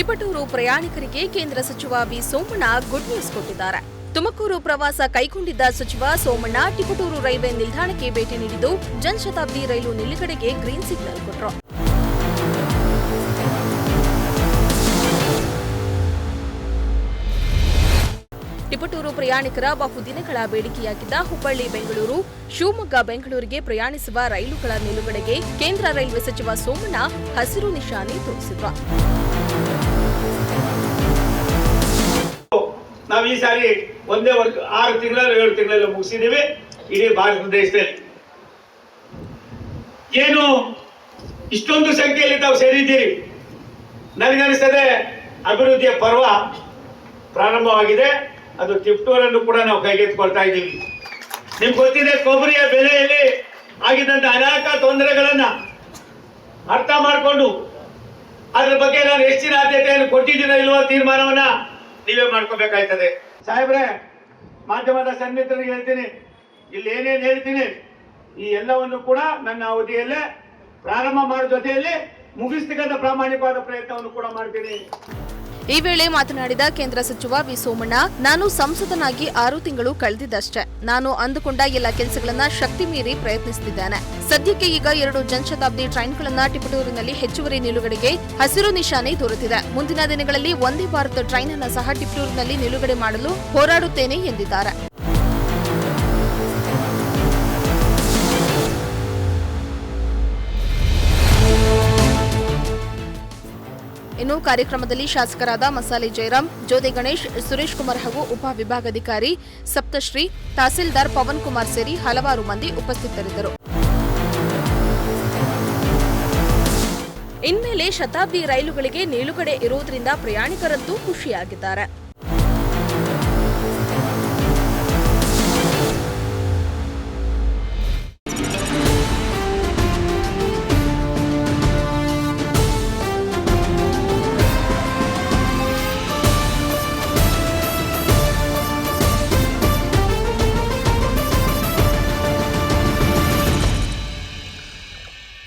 ತಿಪಟೂರು ಪ್ರಯಾಣಿಕರಿಗೆ ಕೇಂದ್ರ ಸಚಿವ ವಿ ಸೋಮಣ್ಣ ಗುಡ್ ನ್ಯೂಸ್ ಕೊಟ್ಟಿದ್ದಾರೆ. ತುಮಕೂರು ಪ್ರವಾಸ ಕೈಗೊಂಡಿದ್ದ ಸಚಿವ ಸೋಮಣ್ಣ ತಿಪಟೂರು ರೈಲ್ವೆ ನಿಲ್ದಾಣಕ್ಕೆ ಭೇಟಿ ನೀಡಿದ್ದು ಜನಶತಾಬ್ದಿ ರೈಲು ನಿಲುಗಡೆಗೆ ಗ್ರೀನ್ ಸಿಗ್ನಲ್ ಕೊಟ್ಟರು. ತಿಪಟೂರು ಪ್ರಯಾಣಿಕರ ಬಹುದಿನಗಳ ಬೇಡಿಕೆಯಾಗಿದ್ದ ಹುಬ್ಬಳ್ಳಿ ಬೆಂಗಳೂರು, ಶಿವಮೊಗ್ಗ ಬೆಂಗಳೂರಿಗೆ ಪ್ರಯಾಣಿಸುವ ರೈಲುಗಳ ನಿಲುಗಡೆಗೆ ಕೇಂದ್ರ ರೈಲ್ವೆ ಸಚಿವ ಸೋಮಣ್ಣ ಹಸಿರು ನಿಶಾನೆ ತೋರಿಸಿದ್ರು. ನಾವು ಈ ಸಾರಿ ಒಂದೇ 6 ತಿಂಗಳಲ್ಲಿ 7 ತಿಂಗಳಲ್ಲಿ ಮುಗಿಸಿದ್ದೀವಿ ಇಡೀ ಭಾರತ ದೇಶದಲ್ಲಿ. ಏನು ಇಷ್ಟೊಂದು ಸಂಖ್ಯೆಯಲ್ಲಿ ತಾವು ಸೇರಿದ್ದೀರಿ, ನನಗನ್ನಿಸ್ತದೆ ಅಭಿವೃದ್ಧಿಯ ಪರ್ವ ಪ್ರಾರಂಭವಾಗಿದೆ. ಅದು ತಿಪಟೂರನ್ನು ಕೂಡ ನಾವು ಕೈಗೆತ್ತಿಕೊಳ್ತಾ ಇದ್ದೀವಿ. ನಿಮ್ಗೆ ಗೊತ್ತಿದೆ, ಕೊಬ್ಬರಿಯ ಬೆಲೆಯಲ್ಲಿ ಆಗಿದ್ದಂತ ಅನೇಕ ತೊಂದರೆಗಳನ್ನ ಅರ್ಥ ಮಾಡಿಕೊಂಡು ಅದ್ರ ಬಗ್ಗೆ ನಾನು ಹೆಚ್ಚಿನ ಆದ್ಯತೆಯನ್ನು ಕೊಟ್ಟಿದ್ದೀನೋ ಇಲ್ವೋ ತೀರ್ಮಾನವನ್ನ ನೀವೇ ಮಾಡ್ಕೋಬೇಕಾಯ್ತದೆ. ಸಾಹೇಬ್ರೆ, ಮಾಧ್ಯಮದ ಸನ್ಮಿತ್ರರಿಗೆ ಹೇಳ್ತೀನಿ, ಇಲ್ಲಿ ಏನೇನು ಹೇಳ್ತೀನಿ ಈ ಎಲ್ಲವನ್ನು ಕೂಡ ನನ್ನ ಅವಧಿಯಲ್ಲೇ ಪ್ರಾರಂಭ ಮಾಡೋ ಜೊತೆಯಲ್ಲಿ ಮುಗಿಸ್ತಕ್ಕಂಥ ಪ್ರಾಮಾಣಿಕವಾದ ಪ್ರಯತ್ನವನ್ನು ಕೂಡ ಮಾಡ್ತೀನಿ. ಈ ವೇಳೆ ಮಾತನಾಡಿದ ಕೇಂದ್ರ ಸಚಿವ ವಿ ಸೋಮಣ್ಣ, ನಾನು ಸಂಸದನಾಗಿ 6 ತಿಂಗಳು ಕಳೆದಿದ್ದಷ್ಟೇ. ನಾನು ಅಂದುಕೊಂಡ ಎಲ್ಲ ಕೆಲಸಗಳನ್ನ ಶಕ್ತಿ ಮೀರಿ ಪ್ರಯತ್ನಿಸುತ್ತಿದ್ದೇನೆ. ಸದ್ಯಕ್ಕೆ ಈಗ 2 ಜನಶತಾಬ್ದಿ ಟ್ರೈನ್ಗಳನ್ನ ತಿಪಟೂರಿನಲ್ಲಿ ಹೆಚ್ಚುವರಿ ನಿಲುಗಡೆಗೆ ಹಸಿರು ನಿಶಾನೆ ದೊರೆತಿದೆ. ಮುಂದಿನ ದಿನಗಳಲ್ಲಿ ವಂದೇ ಭಾರತ್ ಟ್ರೈನ್ ಅನ್ನು ಸಹ ತಿಪಟೂರಿನಲ್ಲಿ ನಿಲುಗಡೆ ಮಾಡಲು ಹೋರಾಡುತ್ತೇನೆ ಎಂದಿದ್ದಾರೆ. ಇನ್ನು ಕಾರ್ಯಕ್ರಮದಲ್ಲಿ ಶಾಸಕರಾದ ಮಸಾಲೆ ಜಯರಾಮ್, ಜ್ಯೋತಿ ಗಣೇಶ್, ಸುರೇಶ್ ಕುಮಾರ್ ಹಾಗೂ ಉಪ ವಿಭಾಗಾಧಿಕಾರಿ ಸಪ್ತಶ್ರೀ, ತಹಸೀಲ್ದಾರ್ ಪವನ್ ಕುಮಾರ್ ಸೇರಿ ಹಲವಾರು ಮಂದಿ ಉಪಸ್ಥಿತರಿದ್ದರು. ಇನ್ಮೇಲೆ ಶತಾಬ್ದಿ ರೈಲುಗಳಿಗೆ ನಿಲುಗಡೆ ಇರುವುದರಿಂದ ಪ್ರಯಾಣಿಕರಂತೂ ಖುಷಿಯಾಗಿದ್ದಾರೆ.